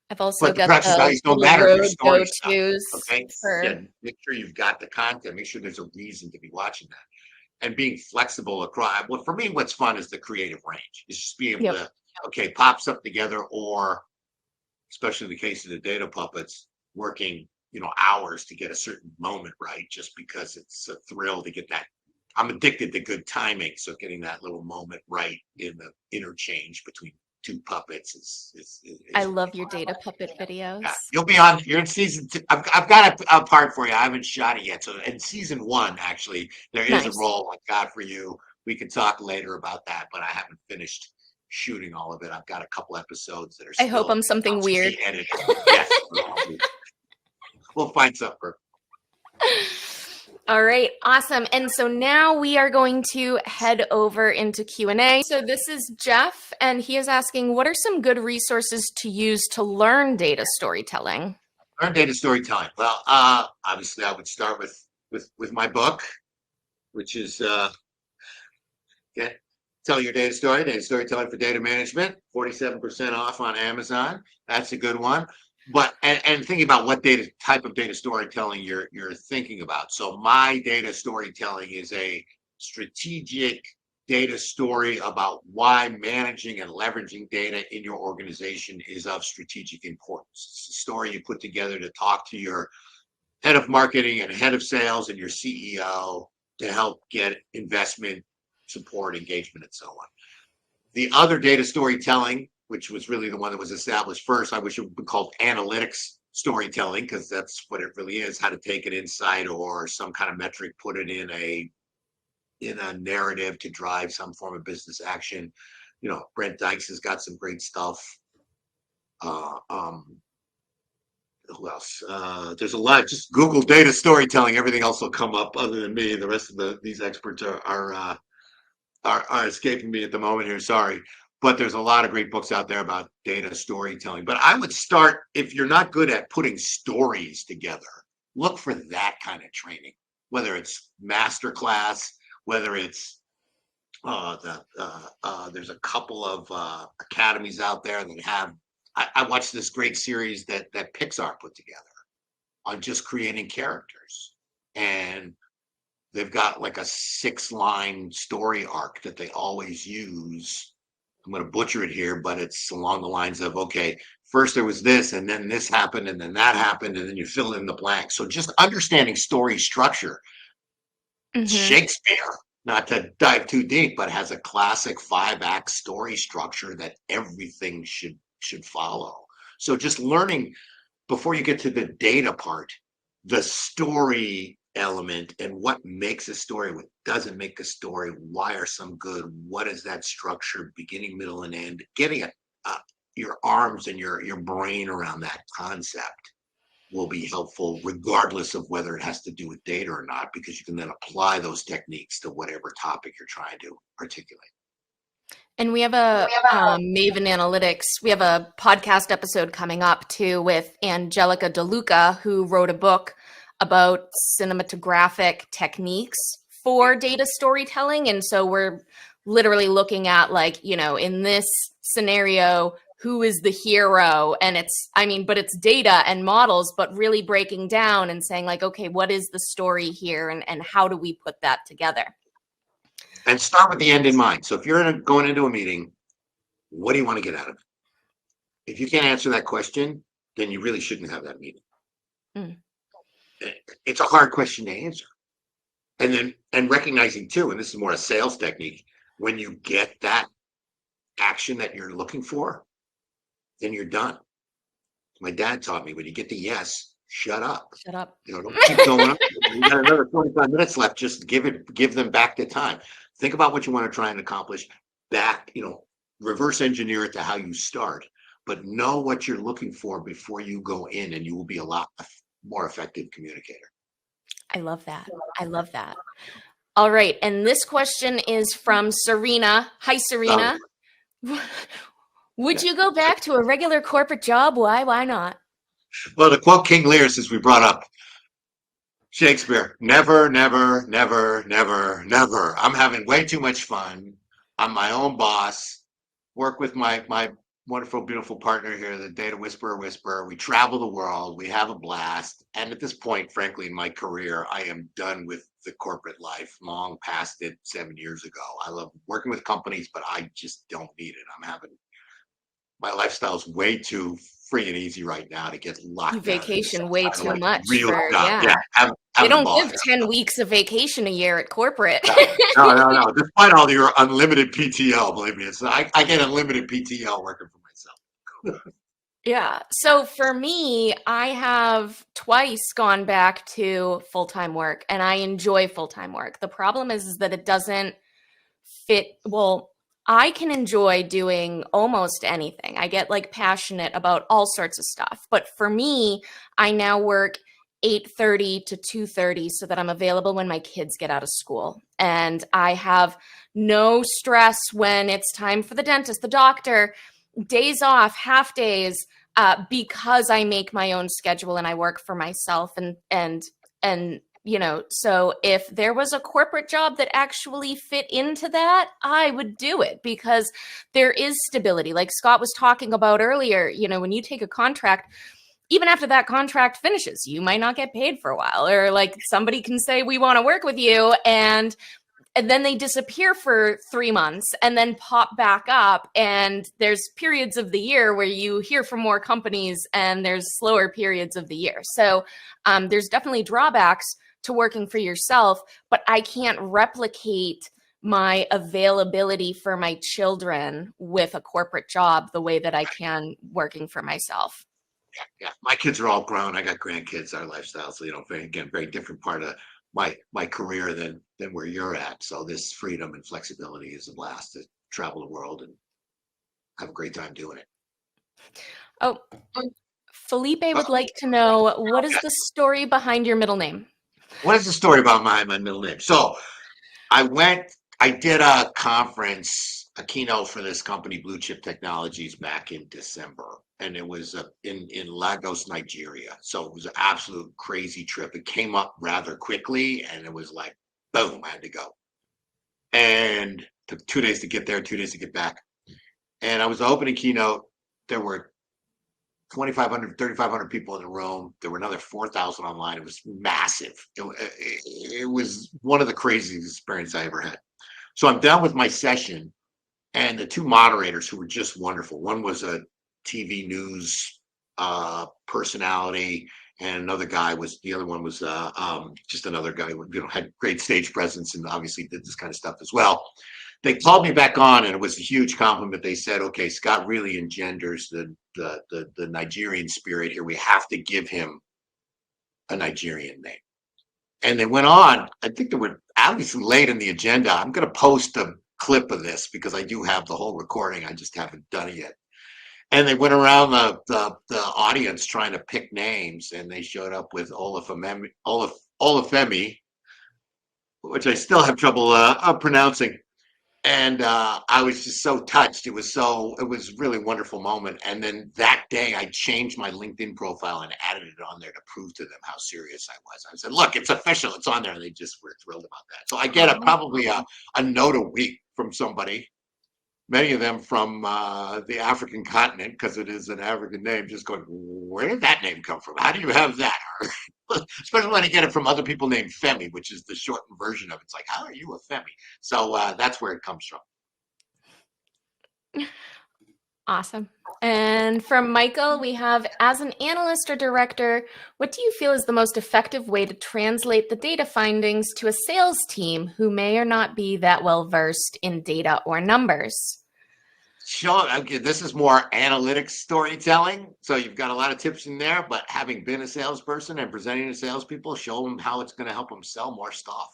I've also But the got production the values don't little matter if your Rode story stuff. go-tos Okay. for. Yeah. Make sure you've got the content. Make sure there's a reason to be watching that. And being flexible across. Well, for me, what's fun is the creative range. Is just being able Yep. to, okay, pop something together, or especially in the case of the data puppets, working, hours to get a certain moment right, just because it's a thrill to get that. I'm addicted to good timing, so getting that little moment right in the interchange between two puppets I is really love your fun. data puppet videos. Yeah, you'll be on. You're in season 2. I've got a part for you. I haven't shot it yet. So in season 1, actually, there is a Nice. role I've got for you. We can talk later about that, but I haven't finished shooting all of it. I've got a couple episodes that are I hope still I'm something to weird. be edited. Yes, we'll find something. All right, awesome. And so now we are going to head over into Q&A. So this is Jeff, and he is asking, what are some good resources to use to learn data storytelling? Learn data storytelling. Well, obviously, I would start with my book, which is Tell Your Data Story, Data Storytelling for Data Management, 47% off on Amazon. That's a good one. But and thinking about what type of data storytelling you're thinking about. So my data storytelling is a strategic data story about why managing and leveraging data in your organization is of strategic importance. It's a story you put together to talk to your head of marketing and head of sales and your CEO to help get investment, support, engagement, and so on. The other data storytelling, which was really the one that was established first, I wish it would be called analytics storytelling, because that's what it really is: how to take an insight or some kind of metric, put it in a narrative to drive some form of business action. Brent Dykes has got some great stuff. Uh, um, who else? There's a lot. Just Google data storytelling. Everything else will come up. Other than me, the rest of these experts are escaping me at the moment here. Sorry, but there's a lot of great books out there about data storytelling. But I would start, if you're not good at putting stories together, look for that kind of training. Whether it's masterclass, whether it's there's a couple of academies out there that have. I watched this great series that Pixar put together on just creating characters, and they've got like a 6-line story arc that they always use. I'm going to butcher it here, but it's along the lines of, okay, first there was this, and then this happened, and then that happened, and then you fill in the blanks. So just understanding story structure. Shakespeare, not to dive too deep, but has a classic 5-act story structure that everything should follow. So just learning before you get to the data part, the story element and what makes a story, what doesn't make a story, why are some good, what is that structure, beginning, middle, and end, getting your arms and your brain around that concept will be helpful, regardless of whether it has to do with data or not, because you can then apply those techniques to whatever topic you're trying to articulate. And we have a Maven Analytics. We have a podcast episode coming up too with Angelica DeLuca, who wrote a book about cinematographic techniques for data storytelling. And so we're literally looking at, like, in this scenario, who is the hero? And but it's data and models, but really breaking down and saying, like, okay, what is the story here, and how do we put that together? And start with the end in mind. So if you're going into a meeting, what do you want to get out of it? If you can't answer that question, then you really shouldn't have that meeting. It's a hard question to answer. And recognizing too, and this is more a sales technique, when you get that action that you're looking for, then you're done. My dad taught me, when you get the yes, shut up. Shut up. Don't keep going up. You got another 45 minutes left. Just give them back the time. think about what you want to try and accomplish, back, reverse engineer it to how you start, but know what you're looking for before you go in, and you will be a lot more effective communicator. I love that. I love that. All right. And this question is from Serena. Hi, Serena. Would you go back to a regular corporate job? Why? Why not? Well, to quote King Lear, since we brought up Shakespeare, never, never, never, never, never. I'm having way too much fun. I'm my own boss. Work with my wonderful, beautiful partner here, the Data Whisperer. We travel the world. We have a blast. And at this point, frankly, in my career, I am done with the corporate life, long past it 7 years ago. I love working with companies, but I just don't need it. My lifestyle's way too free and easy right now to get You locked down. vacation way too much Real for, job. yeah. Having They a don't ball. give 10 weeks of vacation a year at corporate. No. Despite all your unlimited PTO, believe me, I get unlimited PTO working for myself. Yeah. So for me, I have twice gone back to full-time work, and I enjoy full-time work. The problem is that it doesn't fit. Well, I can enjoy doing almost anything. I get like passionate about all sorts of stuff. But for me, I now work 8:30 to 2:30 so that I'm available when my kids get out of school. And I have no stress when it's time for the dentist, the doctor, days off, half days, because I make my own schedule and I work for myself. And so if there was a corporate job that actually fit into that, I would do it because there is stability. Like Scott was talking about earlier, when you take a contract, even after that contract finishes, you might not get paid for a while, or like somebody can say, we want to work with you. And then they disappear for 3 months and then pop back up. And there's periods of the year where you hear from more companies and there's slower periods of the year. So there's definitely drawbacks to working for yourself, but I can't replicate my availability for my children with a corporate job the way that I can working for myself. Yeah. My kids are all grown. I got grandkids, our lifestyle. So, very different part of my career than where you're at. So this freedom and flexibility is a blast to travel the world and have a great time doing it. Oh, Felipe would like to know, what is the story behind your middle name? What is the story about my middle name? So I did a conference, a keynote for this company, Blue Chip Technologies, back in December. And it was in Lagos, Nigeria. So it was an absolute crazy trip. It came up rather quickly, and it was like, boom, I had to go. And took 2 days to get there, 2 days to get back. And I was the opening keynote. There were 2,500, 3,500 people in the room. There were another 4,000 online. It was massive. It was one of the craziest experiences I ever had. So I'm done with my session, and the two moderators, who were just wonderful. One was a TV news personality, and the other one was just another guy who had great stage presence and obviously did this kind of stuff as well. They called me back on, and it was a huge compliment. They said, okay, Scott really engenders the Nigerian spirit here. We have to give him a Nigerian name. And they went on. I think they were obviously late in the agenda. I'm going to post a clip of this because I do have the whole recording. I just haven't done it yet. And they went around the audience trying to pick names, and they showed up with Olafemi, which I still have trouble pronouncing. And I was just so touched. It was a really wonderful moment. And then that day I changed my LinkedIn profile and added it on there to prove to them how serious I was. I said, look, it's official. It's on there. And they just were thrilled about that. So I get probably a note a week from somebody, many of them from the African continent, because it is an African name, just going, where did that name come from? How do you have that? Especially when I get it from other people named Femi, which is the shortened version of it. It's like, how are you a Femi? So that's where it comes from. Awesome. And from Michael, we have, as an analyst or director, what do you feel is the most effective way to translate the data findings to a sales team who may or not be that well versed in data or numbers? Sure. Okay, this is more analytics storytelling. So you've got a lot of tips in there, but having been a salesperson and presenting to salespeople, show them how it's going to help them sell more stuff.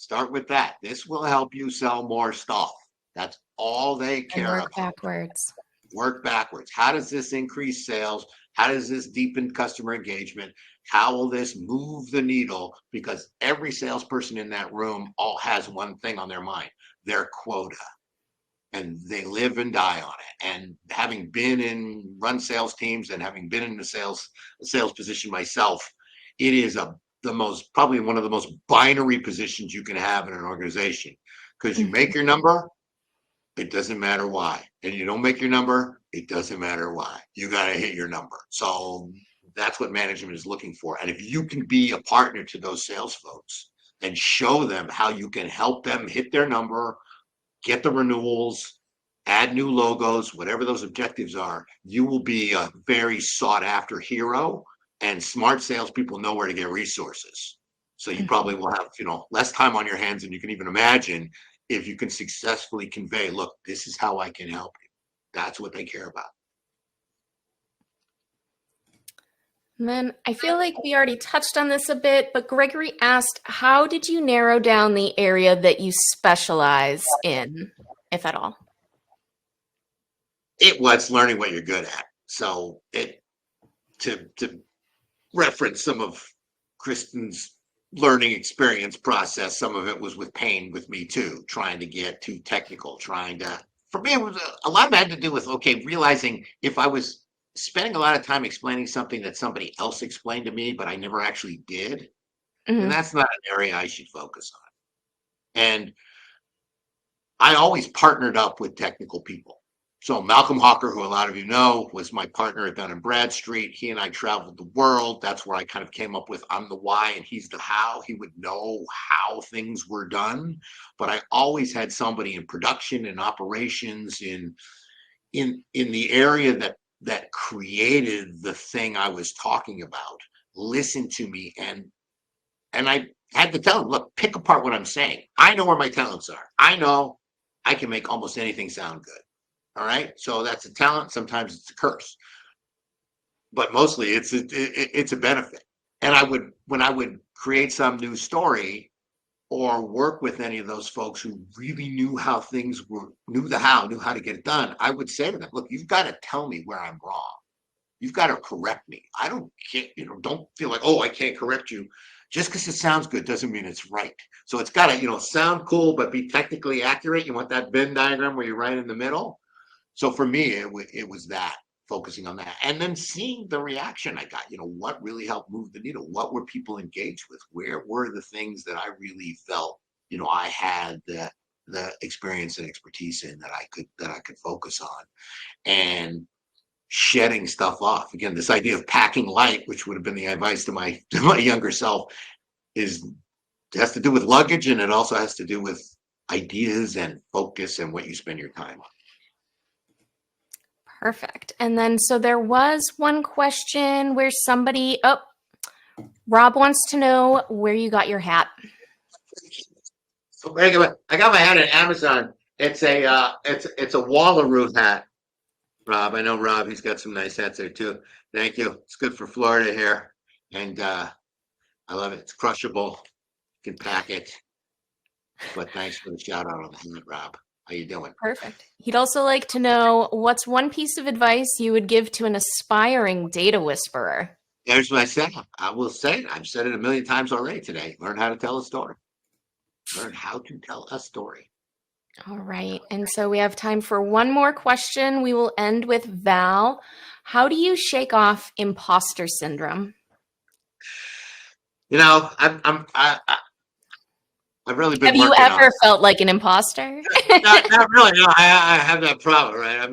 Start with that. This will help you sell more stuff. That's all they And care work about. backwards. Work backwards. How does this increase sales? How does this deepen customer engagement? How will this move the needle? Because every salesperson in that room all has one thing on their mind, their quota. And they live and die on it. And having been in run sales teams and having been in the sales position myself, it is probably one of the most binary positions you can have in an organization, because you make your number, it doesn't matter why. And you don't make your number, it doesn't matter why. You got to hit your number. So that's what management is looking for. And if you can be a partner to those sales folks and show them how you can help them hit their number, get the renewals, add new logos, whatever those objectives are, you will be a very sought after hero, and smart salespeople know where to get resources. So you probably will have, less time on your hands than you can even imagine if you can successfully convey, look, this is how I can help you. That's what they care about. And then I feel like we already touched on this a bit, but Gregory asked, how did you narrow down the area that you specialize in, if at all? It was learning what you're good at. So to reference some of Kristen's learning experience process, some of it was with pain with me too, trying to get too technical, for me, it was a lot of it had to do with, realizing if I was spending a lot of time explaining something that somebody else explained to me, but I never actually did, then that's not an area I should focus on. And I always partnered up with technical people. So Malcolm Hawker, who a lot of you know, was my partner at Dun & Bradstreet. He and I traveled the world. That's where I kind of came up with, I'm the why and he's the how. He would know how things were done. But I always had somebody in production and operations in the area that created the thing I was talking about, listen to me. And I had to tell him, look, pick apart what I'm saying. I know where my talents are. I know I can make almost anything sound good. All right. So that's a talent. Sometimes it's a curse, but mostly it's a benefit. And when I would create some new story or work with any of those folks who really knew how things were, knew how to get it done, I would say to them, look, you've got to tell me where I'm wrong. You've got to correct me. I don't feel like, oh, I can't correct you. Just because it sounds good doesn't mean it's right. So it's got to, sound cool, but be technically accurate. You want that Venn diagram where you're right in the middle. So for me, it was that, focusing on that, and then seeing the reaction I got. What really helped move the needle? What were people engaged with? Where were the things that I really felt, I had the experience and expertise in that I could focus on, and shedding stuff off. Again, this idea of packing light, which would have been the advice to my younger self, has to do with luggage, and it also has to do with ideas and focus and what you spend your time on. Perfect. And then, so there was one question where Rob wants to know where you got your hat. So I got my hat at Amazon. It's a Wallaroo hat. Rob, I know Rob. He's got some nice hats there too. Thank you. It's good for Florida here, and I love it. It's crushable. You can pack it. But thanks for the shout out on the hat, Rob. How you doing? Perfect. He'd also like to know, what's one piece of advice you would give to an aspiring data whisperer? There's what I said. I will say it. I've said it a million times already today. Learn how to tell a story. Learn how to tell a story. All right. And so we have time for one more question. We will end with Val. How do you shake off imposter syndrome? I've really been Have you working on ever it. felt like an imposter? Not really. No, I have that problem, right?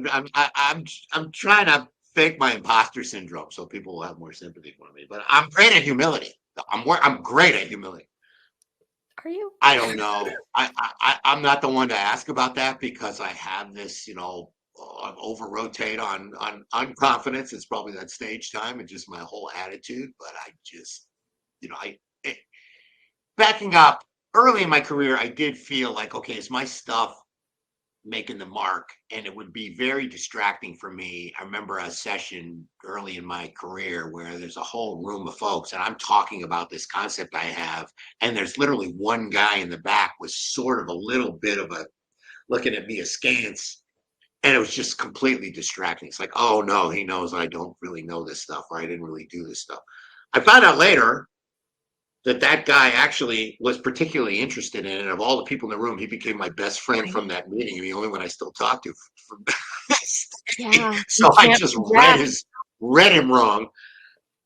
I'm trying to fake my imposter syndrome so people will have more sympathy for me. But I'm great at humility. I'm great at humility. Are you? I don't know. I'm not the one to ask about that because I have this, over rotate on unconfidence. It's probably that stage time and just my whole attitude. But I just, backing up early in my career, I did feel like, okay, is my stuff making the mark, and it would be very distracting for me. I remember a session early in my career where there's a whole room of folks and I'm talking about this concept I have, and there's literally one guy in the back was sort of a little bit of a looking at me askance, and it was just completely distracting. It's like, oh no, he knows I don't really know this stuff, or I didn't really do this stuff. I found out later that guy actually was particularly interested in it. Of all the people in the room, he became my best friend from that meeting, the only one I still talk to. Yeah. So I just read him wrong.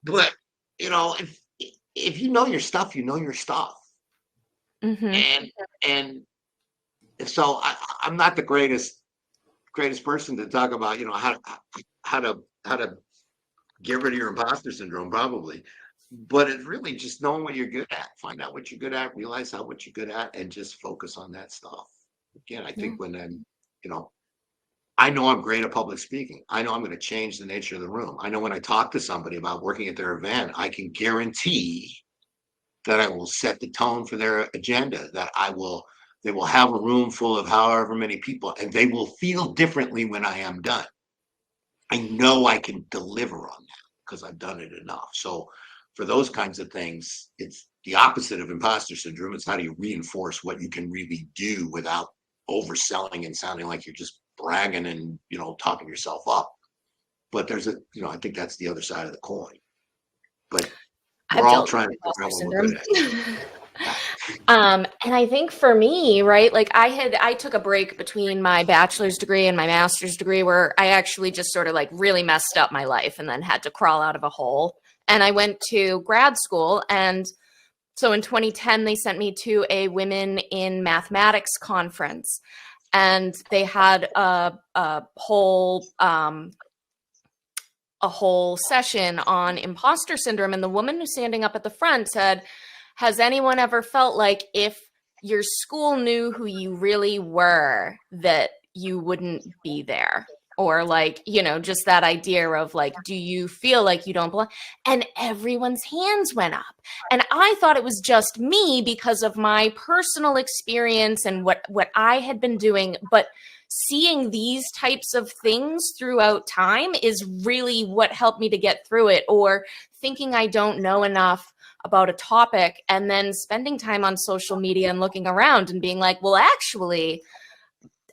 But if you know your stuff, you know your stuff. Mm-hmm. And so I'm not the greatest person to talk about, how to get rid of your imposter syndrome, probably. But it's really just knowing what you're good at. Find out what you're good at, realize what you're good at, and just focus on that stuff. Again, I think when I know I'm great at public speaking. I know I'm going to change the nature of the room. I know when I talk to somebody about working at their event, I can guarantee that I will set the tone for their agenda, that they will have a room full of however many people, and they will feel differently when I am done. I know I can deliver on that because I've done it enough. So for those kinds of things, it's the opposite of imposter syndrome. It's how do you reinforce what you can really do without overselling and sounding like you're just bragging and, talking yourself up. But there's I think that's the other side of the coin. But we're all trying to figure out what we're good at. And I think for me, right, like I took a break between my bachelor's degree and my master's degree where I actually just sort of like really messed up my life and then had to crawl out of a hole. And I went to grad school. And so in 2010, they sent me to a Women in Mathematics conference. And they had a whole session on imposter syndrome. And the woman who's standing up at the front said, has anyone ever felt like if your school knew who you really were, that you wouldn't be there? Or like, just that idea of like, do you feel like you don't belong? And everyone's hands went up. And I thought it was just me because of my personal experience and what I had been doing. But seeing these types of things throughout time is really what helped me to get through it. Or thinking I don't know enough about a topic and then spending time on social media and looking around and being like, well, actually,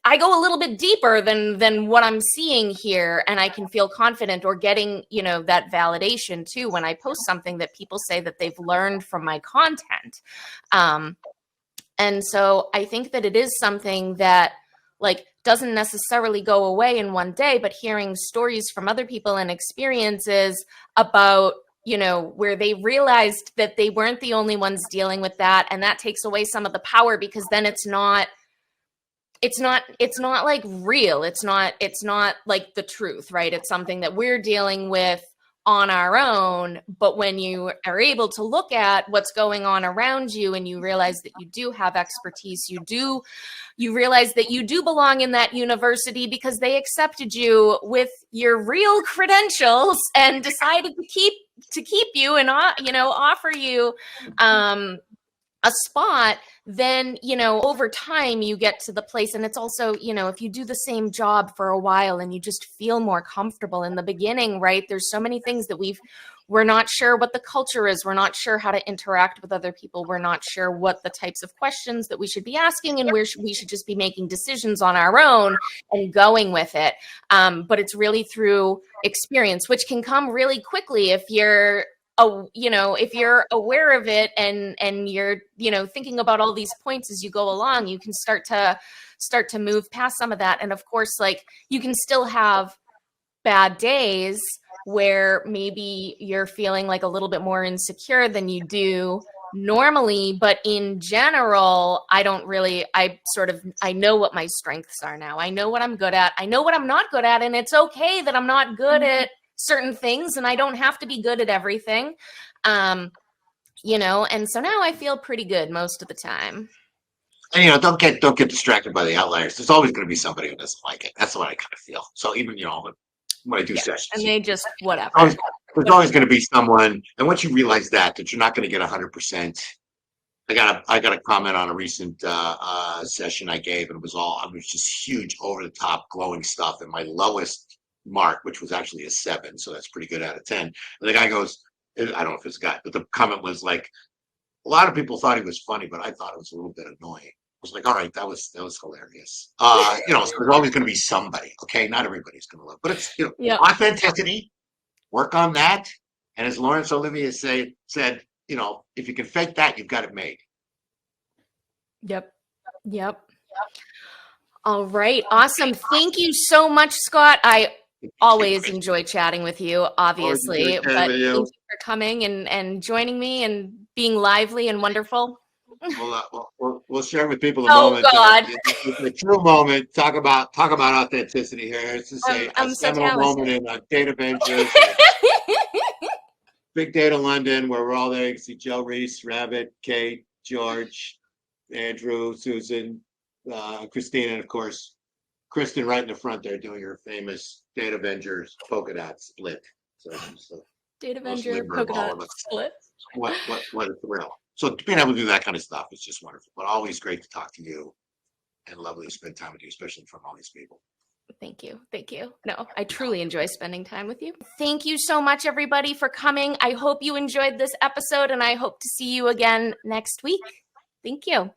I go a little bit deeper than what I'm seeing here, and I can feel confident, or getting, that validation too when I post something that people say that they've learned from my content. And so I think that it is something that like doesn't necessarily go away in one day, but hearing stories from other people and experiences about where they realized that they weren't the only ones dealing with that. And that takes away some of the power, because then it's not like real. It's not like the truth, right? It's something that we're dealing with on our own. But when you are able to look at what's going on around you and you realize that you do have expertise, you realize that you do belong in that university because they accepted you with your real credentials and decided to keep you and offer you a spot, then, over time you get to the place. And it's also, if you do the same job for a while and you just feel more comfortable in the beginning, right? There's so many things that we're not sure what the culture is. We're not sure how to interact with other people. We're not sure what the types of questions that we should be asking, and where we should just be making decisions on our own and going with it. But it's really through experience, which can come really quickly if you're if you're aware of it and you're, thinking about all these points as you go along, you can start to move past some of that. And of course, like, you can still have bad days where maybe you're feeling like a little bit more insecure than you do normally. But in general, I know what my strengths are now. I know what I'm good at. I know what I'm not good at. And it's okay that I'm not good at certain things, and I don't have to be good at everything. And so now I feel pretty good most of the time. And don't get distracted by the outliers. There's always going to be somebody who doesn't like it. That's what I kind of feel. So even when I do sessions, and they just whatever. There's always going to be someone, and once you realize that you're not going to get 100%, I got a comment on a recent session I gave, and it was just huge, over the top, glowing stuff. And my lowest mark, which was actually a 7, so that's pretty good out of 10. And the guy goes, I don't know if it's a guy, but the comment was like, a lot of people thought he was funny, but I thought it was a little bit annoying. I was like, all right, that was hilarious. So there's always going to be somebody. Okay, not everybody's going to love, but it's Yep. authenticity. Work on that, and as Laurence Olivier said, if you can fake that, you've got it made. Yep. All right. Awesome. Thank you so much, Scott. I always enjoy chatting with you, obviously, but thank you for coming and joining me and being lively and wonderful. We'll share with people the Oh, moment, God. the true moment. Talk about authenticity here. It's to say I'm a so seminal jealous. moment in Data Ventures, Big Data London, where we're all there. You can see Joe Reese, Rabbit, Kate, George, Andrew, Susan, Christina, and of course, Kristen right in the front there doing her famous Data Ventures polka dot split. So she's the Data most Avenger, limber of polka all dot of us. split. What a thrill. So being able to do that kind of stuff is just wonderful, but always great to talk to you and lovely to spend time with you, especially from all these people. Thank you. No, I truly enjoy spending time with you. Thank you so much, everybody, for coming. I hope you enjoyed this episode, and I hope to see you again next week. Thank you.